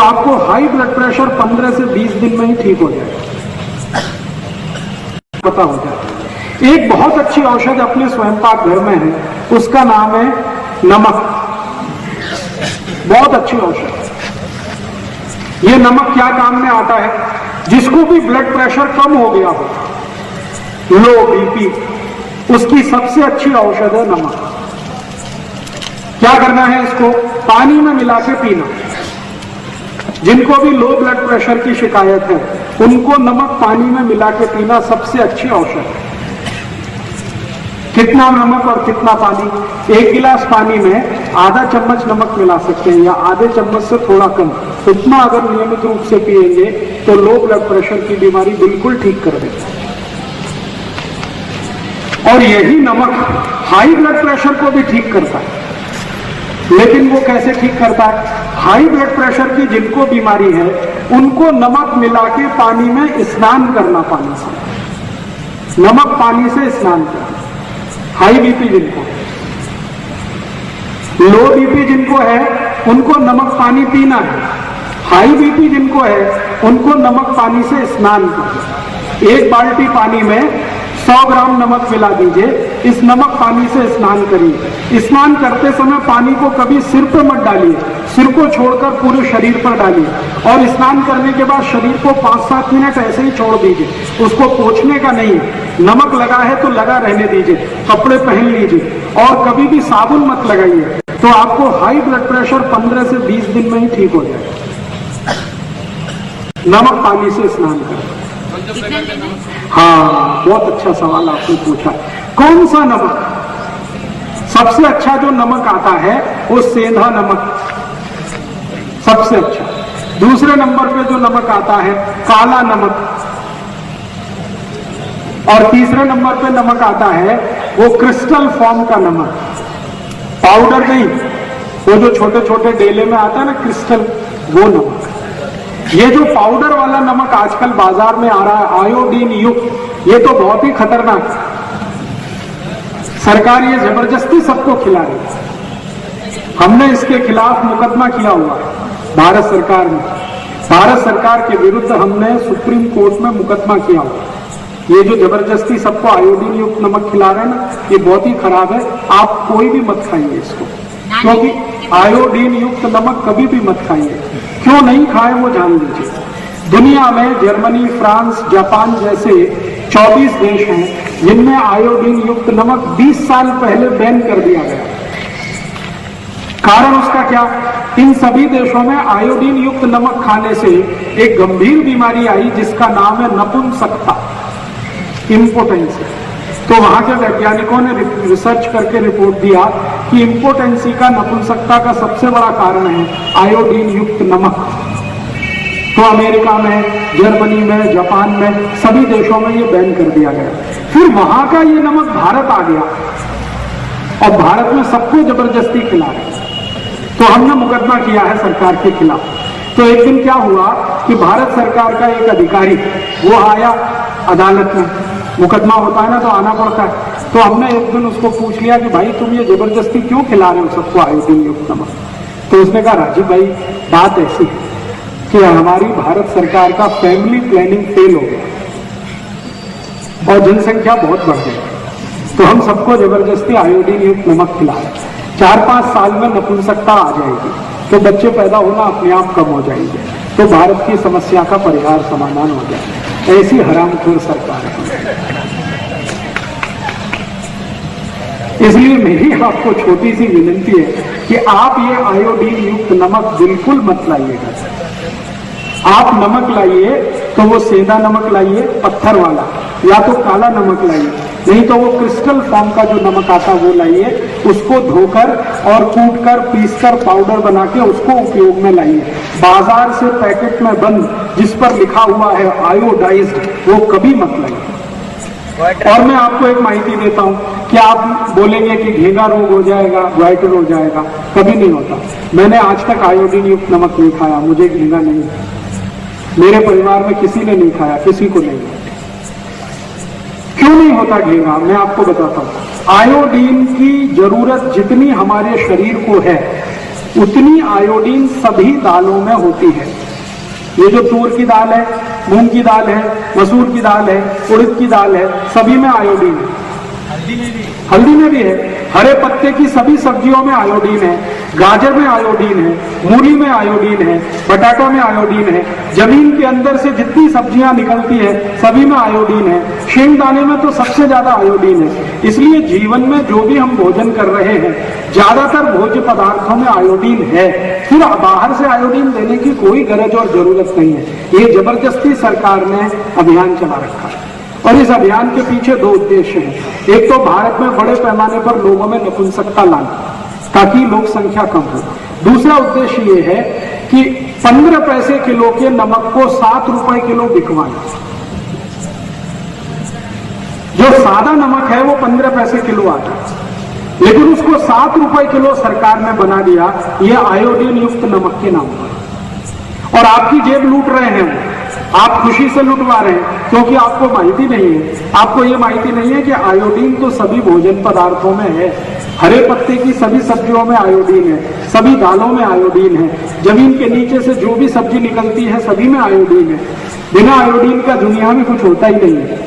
आपको high blood pressure 15 से 20 दिन में ही ठीक हो जाएगा, पता हो जाए। एक बहुत अच्छी औषध अपने स्वयं पाक घर में है, उसका नाम है नमक। बहुत अच्छी औषध। ये नमक क्या काम में आता है? जिसको भी ब्लड प्रेशर कम हो गया हो, लो बीपी, उसकी सबसे अच्छी औषध है नमक। क्या करना है? इसको पानी में मिला के पीना। जिनको भी लो ब्लड प्रेशर की शिकायत है, उनको नमक पानी में मिला के पीना सबसे अच्छी औषध है। कितना नमक और कितना पानी? 1 गिलास पानी में आधा चम्मच नमक मिला सकते हैं, या आधे चम्मच से थोड़ा कम। उतना अगर नियमित रूप से पिएंगे तो लो ब्लड प्रेशर की बीमारी बिल्कुल ठीक कर देता है। और यही नमक हाई ब्लड प्रेशर को भी ठीक करता है। लेकिन वो कैसे ठीक करता है? हाई ब्लड प्रेशर की जिनको बीमारी है, उनको नमक मिला के पानी में स्नान करना, पानी से, नमक पानी से स्नान करना। हाई बीपी जिनको, लो बीपी जिनको है, उनको नमक पानी पीना है। हाई बीपी जिनको है, उनको नमक पानी से स्नान करना। 1 बाल्टी पानी में 100 ग्राम नमक मिला दीजिए, इस नमक पानी से स्नान करिए। स्नान करते समय पानी को कभी सिर पर मत डालिए, सिर को छोड़कर पूरे शरीर पर डालिए। और स्नान करने के बाद शरीर को 5-7 मिनट ऐसे ही छोड़ दीजिए, उसको पोंछने का नहीं है। नमक लगा है तो लगा रहने दीजिए, कपड़े पहन लीजिए, और कभी भी साबुन मत लगाइए। तो आपको हाई ब्लड प्रेशर 15 से 20 दिन में ही ठीक हो जाएगा। नमक पानी से स्नान करें। हाँ, बहुत अच्छा सवाल आपने पूछा। कौन सा नमक? सबसे अच्छा जो नमक आता है वो सेंधा नमक, सबसे अच्छा। दूसरे नंबर पे जो नमक आता है काला नमक, और तीसरे नंबर पे नमक आता है वो क्रिस्टल फॉर्म का नमक, पाउडर नहीं, वो जो छोटे छोटे डेले में आता है ना क्रिस्टल, वो नमक। ये जो पाउडर वाला नमक आजकल बाजार में आ रहा है आयोडीन युक्त, ये तो बहुत ही खतरनाक है। सरकार ये जबरदस्ती सबको खिला रही है। हमने इसके खिलाफ मुकदमा किया हुआ है भारत सरकार ने। भारत सरकार के विरुद्ध हमने सुप्रीम कोर्ट में मुकदमा किया हुआ। ये जो जबरदस्ती सबको आयोडीन युक्त नमक खिला रहे हैं ना, ये बहुत ही खराब है। आप कोई भी मत खाइए इसको, क्योंकि आयोडीन युक्त नमक कभी भी मत खाइए। क्यों नहीं खाए वो जान लीजिए। दुनिया में जर्मनी, फ्रांस, जापान जैसे 24 देश हैं जिनमें आयोडीन युक्त नमक 20 साल पहले बैन कर दिया गया। कारण उसका क्या? इन सभी देशों में आयोडीन युक्त नमक खाने से एक गंभीर बीमारी आई जिसका नाम है नपुंसकता, इम्पोटेंसी। तो वहां के वैज्ञानिकों ने रिसर्च करके रिपोर्ट दिया कि इम्पोटेंसी का, नपुंसकता का सबसे बड़ा कारण है आयोडीन युक्त नमक। तो अमेरिका में, जर्मनी में, जापान में, सभी देशों में ये बैन कर दिया गया। फिर वहां का ये नमक भारत आ गया और भारत में सबको जबरदस्ती खिला रहे। तो हमने मुकदमा किया है सरकार के खिलाफ। तो एक दिन क्या हुआ कि भारत सरकार का एक अधिकारी वो आया अदालत में, मुकदमा होता है ना तो आना पड़ता है। तो हमने एक दिन उसको पूछ लिया कि भाई तुम ये जबरदस्ती क्यों खिला रहे हो सबको आयोडीन युक्त नमक? तो उसने कहा राजीव भाई बात ऐसी है कि हमारी भारत सरकार का फैमिली प्लानिंग फेल हो गया और जनसंख्या बहुत बढ़ गई, तो हम सबको जबरदस्ती आयोडीन युक्त नमक खिला रहे हैं। 4-5 साल में नपुंसकता आ जाएगी तो बच्चे पैदा होना अपने आप कम हो जाएंगे, तो भारत की समस्या का परिहार समाधान हो जाएगा। ऐसी हरामखोर सरकार है। इसलिए मेरी आपको छोटी सी विनती है कि आप ये आयोडीन युक्त नमक बिल्कुल मत लाइएगा। आप नमक लाइए तो वो सेंधा नमक लाइए, पत्थर वाला, या तो काला नमक लाइए, नहीं तो वो क्रिस्टल फॉर्म का जो नमक आता वो लाइए। उसको धोकर और कूटकर पीसकर पाउडर बना के उसको उपयोग में लाइए। बाजार से पैकेट में बंद जिस पर लिखा हुआ है आयोडाइज्ड, वो कभी मत लाइए। और मैं आपको एक माहिती देता हूं कि आप बोलेंगे कि घेंगा रोग हो जाएगा, ग्वाइटर हो जाएगा, कभी नहीं होता। मैंने आज तक आयोडीन युक्त नमक नहीं खाया, मुझे घेंगा नहीं, मेरे परिवार में किसी ने नहीं खाया, किसी को नहीं। क्यों नहीं होता घेंगा? मैं आपको बताता हूं। आयोडीन की जरूरत जितनी हमारे शरीर को है उतनी आयोडीन सभी दालों में होती है। ये जो तूर की दाल है, मूंग की दाल है, मसूर की दाल है, उड़द की दाल है, सभी में आयोडीन है। हल्दी में भी है, हरे पत्ते की सभी सब्जियों में आयोडीन है, गाजर में आयोडीन है, मूली में आयोडीन है, बटाटा में आयोडीन है, जमीन के अंदर से जितनी सब्जियां निकलती है सभी में आयोडीन है, शेंगदाने में तो सबसे ज्यादा आयोडीन है। इसलिए जीवन में जो भी हम भोजन कर रहे हैं ज्यादातर भोज्य पदार्थों में आयोडीन है। फिर बाहर से आयोडीन देने की कोई गरज और जरूरत नहीं है। ये जबरदस्ती सरकार ने अभियान चला रखा है और इस अभियान के पीछे दो उद्देश्य हैं। एक तो भारत में बड़े पैमाने पर लोगों में नपुंसकता लाना ताकि लोक संख्या कम हो। दूसरा उद्देश्य ये है कि 15 पैसे किलो के नमक को 7 रुपए किलो बिकवाना। जो सादा नमक है वो 15 पैसे किलो आता है, लेकिन उसको 7 रुपए किलो सरकार ने बना दिया, ये आयोडीन युक्त नमक के नाम पर। और आपकी जेब लूट रहे हैं, आप खुशी से लुटवा रहे हैं क्योंकि आपको माहिती नहीं है। आपको ये माहिती नहीं है कि आयोडीन तो सभी भोजन पदार्थों में है। हरे पत्ते की सभी सब्जियों में आयोडीन है, सभी दालों में आयोडीन है, जमीन के नीचे से जो भी सब्जी निकलती है सभी में आयोडीन है। बिना आयोडीन का दुनिया में कुछ होता ही नहीं है।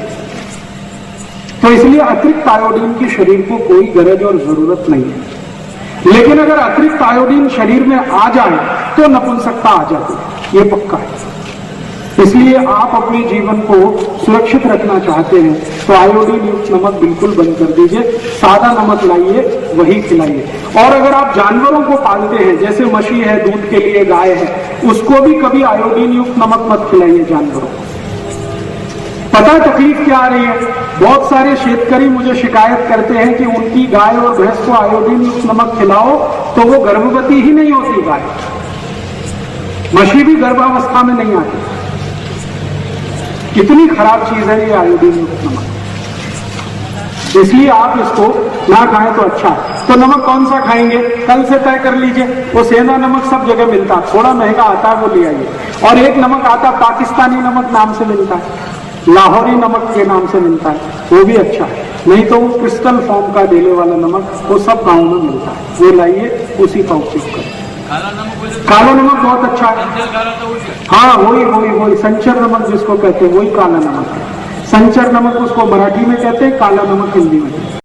तो इसलिए अतिरिक्त आयोडीन की शरीर को कोई गरज और जरूरत नहीं है। लेकिन अगर अतिरिक्त आयोडीन शरीर में आ जाए तो नपुंसकता आ जाती है, ये पक्का है। इसलिए आप अपने जीवन को सुरक्षित रखना चाहते हैं तो आयोडीन युक्त नमक बिल्कुल बंद कर दीजिए। सादा नमक लाइए, वही खिलाइए। और अगर आप जानवरों को पालते हैं, जैसे मछली है, दूध के लिए गाय है, उसको भी कभी आयोडीन युक्त नमक मत खिलाइए जानवरों को। पता है तकलीफ क्या आ रही है? बहुत सारे शेतकरी मुझे शिकायत करते हैं कि उनकी गाय और भैंस को आयोडीन युक्त नमक खिलाओ तो वो गर्भवती ही नहीं होती गाय, मछली भी गर्भावस्था में नहीं आती। कितनी खराब चीज है ये आयोडीन युक्त नमक। इसलिए आप इसको ना खाएं तो अच्छा है। तो नमक कौन सा खाएंगे कल से तय कर लीजिए। वो सेंधा नमक सब जगह मिलता है, थोड़ा महंगा आता है, वो ले आइए। और एक नमक आता है पाकिस्तानी नमक नाम से मिलता है, लाहौरी नमक के नाम से मिलता है, वो भी अच्छा है। नहीं तो वो क्रिस्टल फॉर्म का डेले वाला नमक वो सब गाँव में मिलता है, वो लाइए, उसी का उपयोग करें। काला नमक बहुत अच्छा है। हाँ वही संचर नमक जिसको कहते हैं वही काला नमक है। संचर नमक उसको मराठी में कहते हैं, काला नमक हिंदी में।